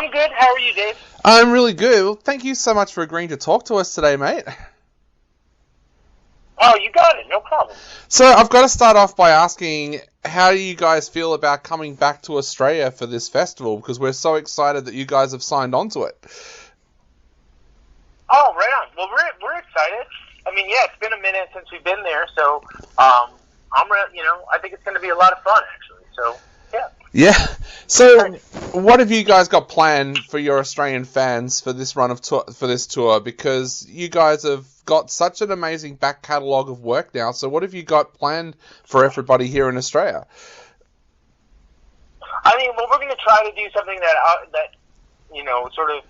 I'm good. How are you, Dave? I'm really good. Well, thank you so much for agreeing to talk to us today, mate. Oh, you got it. No problem. So I've got to start off by asking, how do you guys feel about coming back to Australia for this festival? Because we're so excited that you guys have signed on to it. Oh, right on. Well, we're excited. I mean, yeah, it's been a minute since we've been there, so I think it's going to be a lot of fun, actually. So, yeah. Yeah. So, what have you guys got planned for your Australian fans for this run of for this tour? Because you guys have got such an amazing back catalogue of work now. So, what have you got planned for everybody here in Australia? I mean, well, we're going to try to do something that sort of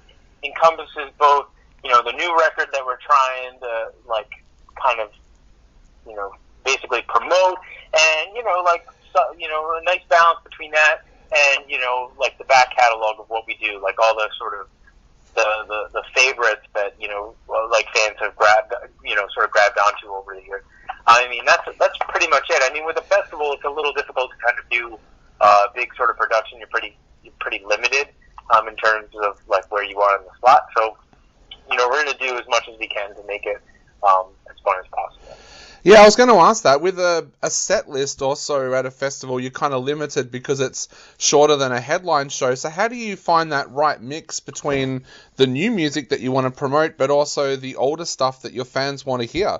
encompasses both, the new record that we're trying to basically promote, and a nice balance between that and the back catalog of what we do, like all the sort of the favorites that fans have grabbed onto over the years. I mean, that's pretty much it. I mean, with a festival, it's a little difficult to kind of do big sort of production. You're pretty limited in terms of like where you are in the slot. So we're going to do as much as we can to make it as fun as possible. Yeah, I was going to ask that. With a set list also at a festival, you're kind of limited because it's shorter than a headline show. So how do you find that right mix between the new music that you want to promote, but also the older stuff that your fans want to hear?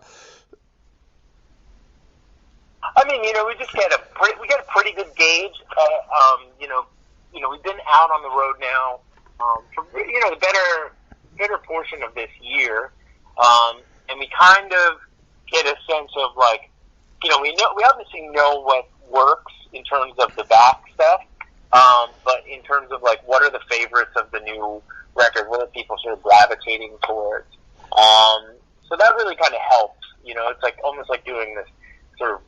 I mean, we just get a pretty good gauge. We've been out on the road now for the better portion of this year, and we kind of get a sense of we obviously know what works in terms of the back stuff, but in terms of what are the favorites of the new record, what are people sort of gravitating towards? So that really kind of helps. It's almost like doing this sort of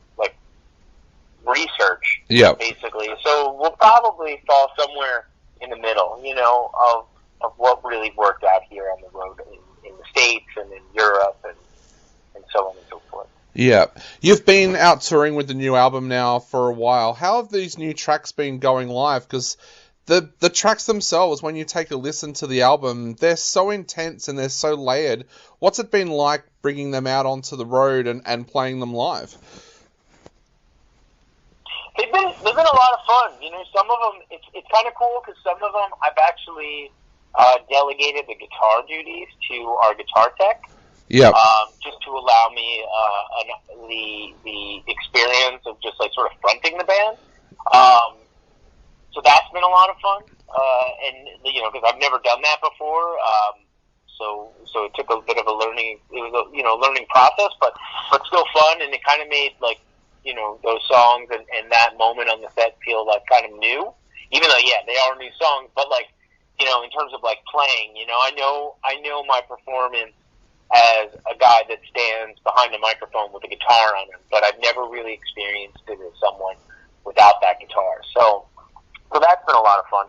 research, basically. So we'll probably fall somewhere in the middle, of what really worked out here on the road in the States and in Europe and so on and so forth. Yeah. You've been out touring with the new album now for a while. How have these new tracks been going live? Because the tracks themselves, when you take a listen to the album, they're so intense and they're so layered. What's it been like bringing them out onto the road and playing them live? They've been a lot of fun. Some of them, it's kind of cool because some of them I've actually delegated the guitar duties to our guitar tech. Yeah. Just to allow me the experience of just sort of fronting the band. So that's been a lot of fun. And because I've never done that before. So it took a bit of a learning. It was a learning process, but still fun. And it kind of made those songs and that moment on the set feel kind of new. Even though they are new songs, but in terms of playing, I know my performance as a guy that stands behind a microphone with a guitar on him, but I've never really experienced it as someone without that guitar. So that's been a lot of fun.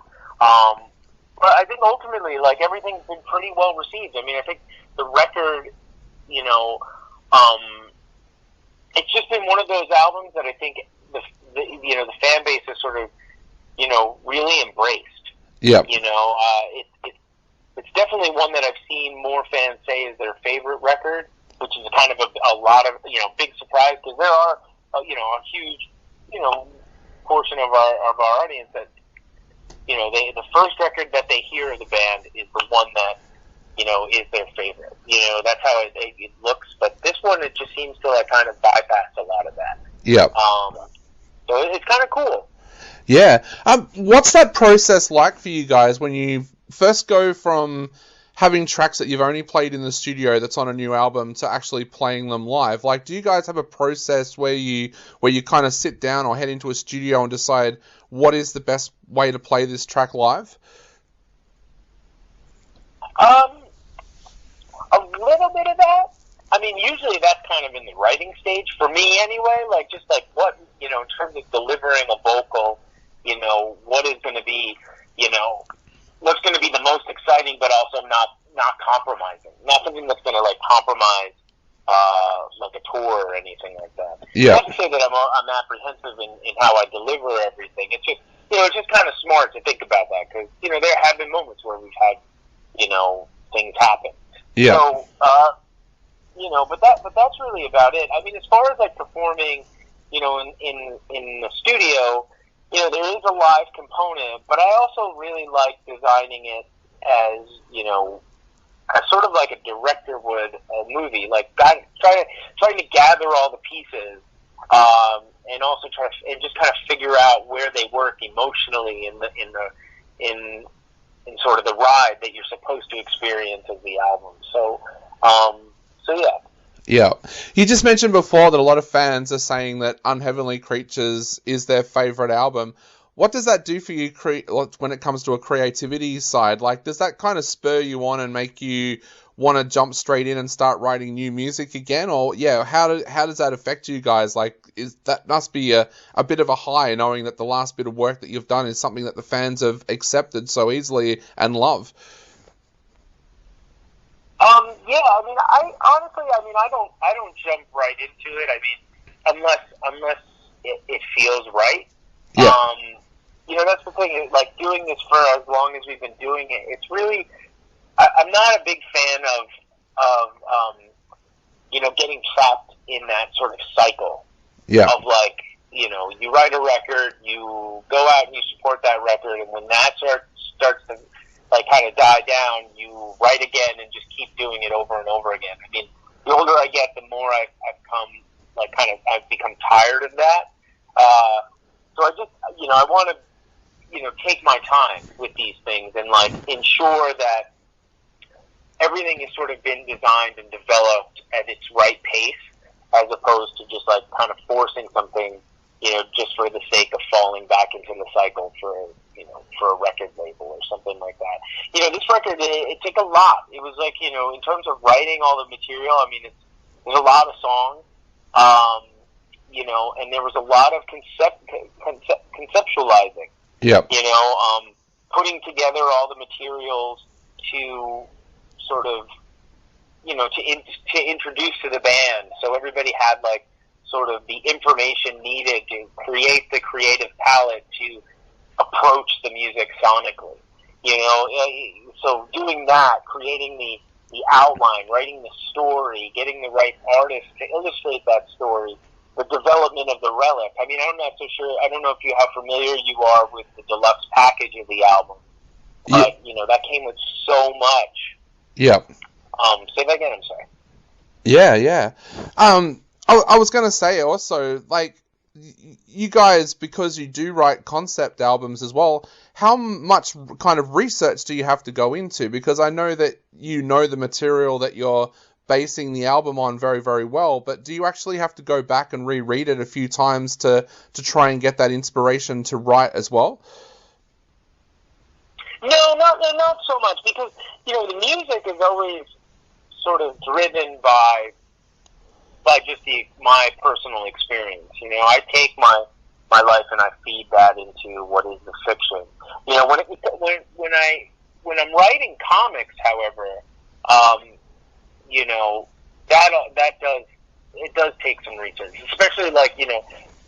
But I think ultimately, everything's been pretty well received. I mean, I think the record, it's just been one of those albums that I think the fan base has sort of, really embraced. Yeah. It's definitely one that I've seen more fans say is their favorite record, which is kind of a lot of, big surprise because there are, a huge, portion of our audience that, the first record that they hear of the band is the one that, is their favorite. That's how it looks. But this one, it just seems to kind of bypass a lot of that. Yeah. So it's kind of cool. Yeah. What's that process like for you guys when you first go from having tracks that you've only played in the studio that's on a new album to actually playing them live? Do you guys have a process where you kind of sit down or head into a studio and decide what is the best way to play this track live? A little bit of that. I mean, usually that's kind of in the writing stage for me anyway. What, in terms of delivering a vocal, what is going to be, what's going to be the most exciting, but also not compromising. Not something that's going to compromise a tour or anything like that. Yeah. Not to say that I'm apprehensive in how I deliver everything. It's just it's just kind of smart to think about that because, there have been moments where we've had, things happen. Yeah. So, but that's really about it. I mean, as far as like performing, in the studio, there is a live component, but I also really like designing it as, as sort of like a director would a movie, like trying to gather all the pieces, and also and just kind of figure out where they work emotionally in sort of the ride that you're supposed to experience as the album. So yeah. Yeah. You just mentioned before that a lot of fans are saying that Unheavenly Creatures is their favorite album. What does that do for you when it comes to a creativity side? Like, does that kind of spur you on and make you want to jump straight in and start writing new music again? Or, how does that affect you guys? Like, that must be a bit of a high, knowing that the last bit of work that you've done is something that the fans have accepted so easily and love. Yeah, I mean, I don't jump right into it. I mean, unless it feels right. Yeah. That's the thing. Like doing this for as long as we've been doing it, it's really. I'm not a big fan of getting trapped in that sort of cycle. Yeah. Of like, you write a record, you go out and you support that record, and when that starts to like kind of die down, you write again and just keep doing it over and over again. I mean, the older I get, the more I've become tired of that. So I just, I want to, take my time with these things and like ensure that everything has sort of been designed and developed at its right pace, as opposed to just like kind of forcing something, just for the sake of falling back into the cycle for a record label or something like that. This record, it took a lot. It was like, in terms of writing all the material, I mean, there's a lot of songs, and there was a lot of conceptualizing. Yep. Putting together all the materials to sort of, to introduce to the band, so everybody had like sort of the information needed to create the creative palette to approach the music sonically. So doing that, creating the outline, writing the story, getting the right artist to illustrate that story, the development of the relic. I mean, I'm not so sure. I don't know how familiar you are with the deluxe package of the album, but that came with so much. Yeah. Say that again. I'm sorry. Yeah. I was going to say also, like, you guys, because you do write concept albums as well, how much kind of research do you have to go into? Because I know that the material that you're basing the album on very, very well, but do you actually have to go back and reread it a few times to try and get that inspiration to write as well? No, not so much, because, the music is always sort of driven by just my personal experience. I take my life and I feed that into what is the fiction. When I'm writing comics, however, that does take some research, especially like,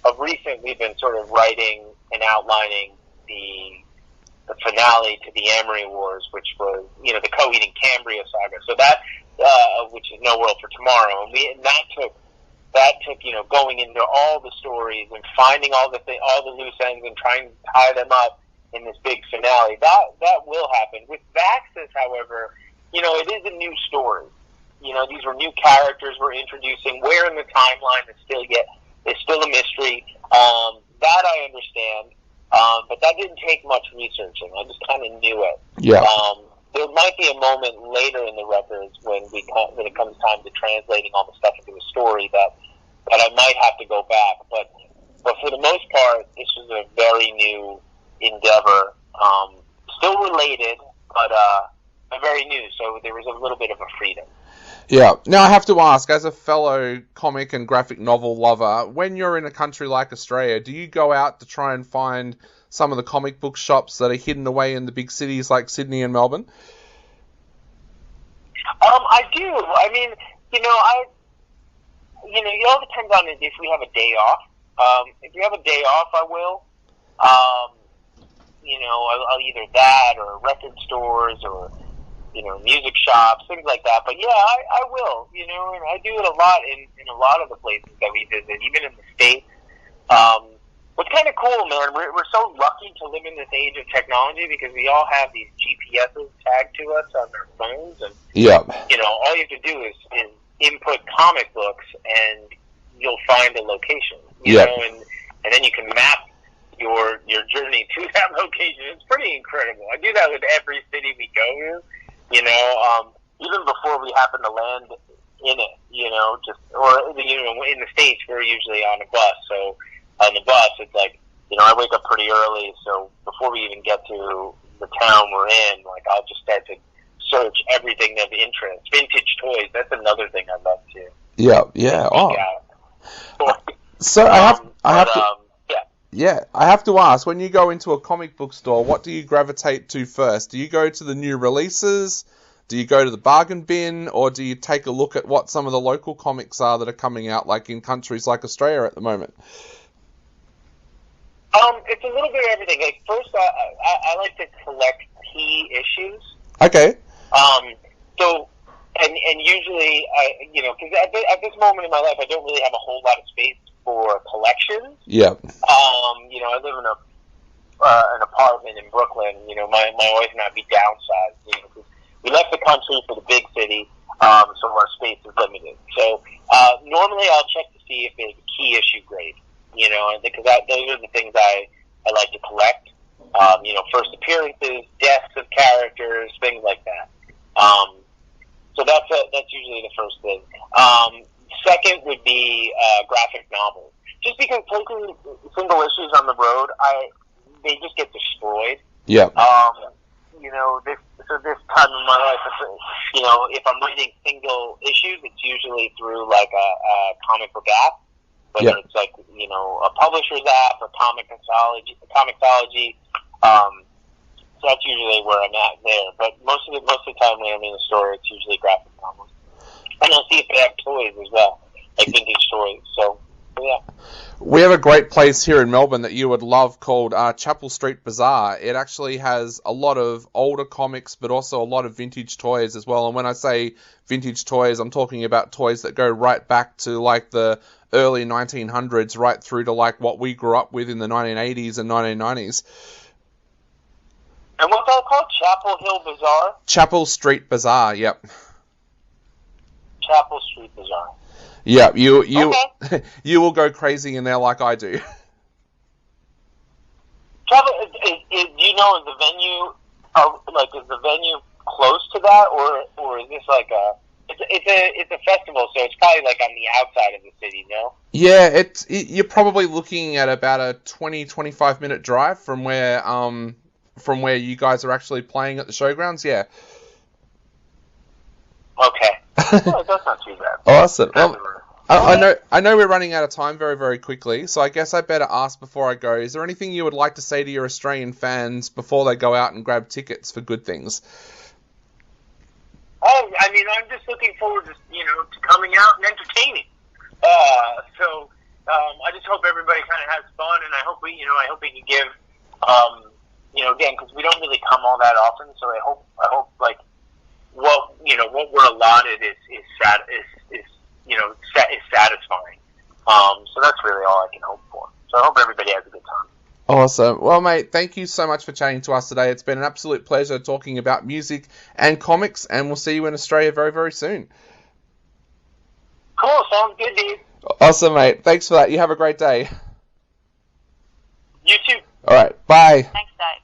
of recent we've been sort of writing and outlining the finale to the Amory Wars, which was, the Coheed and Cambria saga. So that, which is No World for Tomorrow. And that took, going into all the stories and finding all the loose ends and trying to tie them up in this big finale. That will happen. With Vaxxus, however, it is a new story. These were new characters we're introducing. Where in the timeline is still a mystery. That I understand. But that didn't take much researching. I just kind of knew it. Yeah. There might be a moment later in the records when it comes time to translating all the stuff into a story that I might have to go back. But for the most part, this is a very new endeavor. Still related, but very new. So there was a little bit of a freedom. Yeah. Now I have to ask, as a fellow comic and graphic novel lover, when you're in a country like Australia, do you go out to try and find some of the comic book shops that are hidden away in the big cities like Sydney and Melbourne? I do. I mean, it all depends on if we have a day off. If we have a day off, I will. I'll either that or record stores or, music shops, things like that. But yeah, I will, and I do it a lot in a lot of the places that we visit, even in the States. What's kind of cool, man, we're so lucky to live in this age of technology because we all have these GPSs tagged to us on our phones, and all you have to do is input comic books, and you'll find a location, and then you can map your journey to that location. It's pretty incredible. I do that with every city we go to, even before we happen to land in it, in the States, we're usually on a bus, so on the bus, it's like, I wake up pretty early, so before we even get to the town we're in, like, I'll just start to search everything of interest. Vintage toys, that's another thing I love too. Yeah. Oh. So I have to ask, when you go into a comic book store, what do you gravitate to first? Do you go to the new releases? Do you go to the bargain bin? Or do you take a look at what some of the local comics are that are coming out, like in countries like Australia at the moment? It's a little bit of everything. Like, first, I like to collect key issues. Okay. And usually, because at this moment in my life, I don't really have a whole lot of space for collections. Yeah. I live in an apartment in Brooklyn. My wife and I, we downsized. Because we left the country for the big city, so our space is limited. So normally, I'll check to see if there's a key issue grade. Because those are the things I like to collect. First appearances, deaths of characters, things like that. So that's usually the first thing. Second would be graphic novels. Just because taking single issues on the road, they just get destroyed. Yeah. This time in my life, if I'm reading single issues, it's usually through like a comic book app. Whether it's like, a publisher's app or Comixology. So that's usually where I'm at there. But most of the time when I'm in the store, it's usually graphic novels. And I'll see if they have toys as well, like vintage toys. So, yeah. We have a great place here in Melbourne that you would love called Chapel Street Bazaar. It actually has a lot of older comics, but also a lot of vintage toys as well. And when I say vintage toys, I'm talking about toys that go right back to like the early 1900s, right through to like what we grew up with in the 1980s and 1990s. And what's that called? Chapel Hill Bazaar? Chapel Street Bazaar, yep. Chapel Street Bazaar. Yeah, you will go crazy in there like I do. Chapel, do you know, is the venue close to that, or is this like it's a festival, so it's probably like on the outside of the city, no? Yeah, you're probably looking at about a 20-25 minute drive from where you guys are actually playing at the showgrounds. Yeah. Okay. Well, that's not too bad. Awesome. I know we're running out of time very, very quickly, so I guess I better ask before I go, is there anything you would like to say to your Australian fans before they go out and grab tickets for good things? Oh, I mean, I'm just looking forward to, to coming out and entertaining. I just hope everybody kind of has fun, and I hope we can give, again, because we don't really come all that often, so I hope like what we're allotted is satisfying. So that's really all I can hope for. So I hope everybody has a good time. Awesome. Well, mate, thank you so much for chatting to us today. It's been an absolute pleasure talking about music and comics, and we'll see you in Australia very, very soon. Cool. Sounds good, dude. Awesome, mate. Thanks for that. You have a great day. You too. All right. Bye. Thanks, Dave.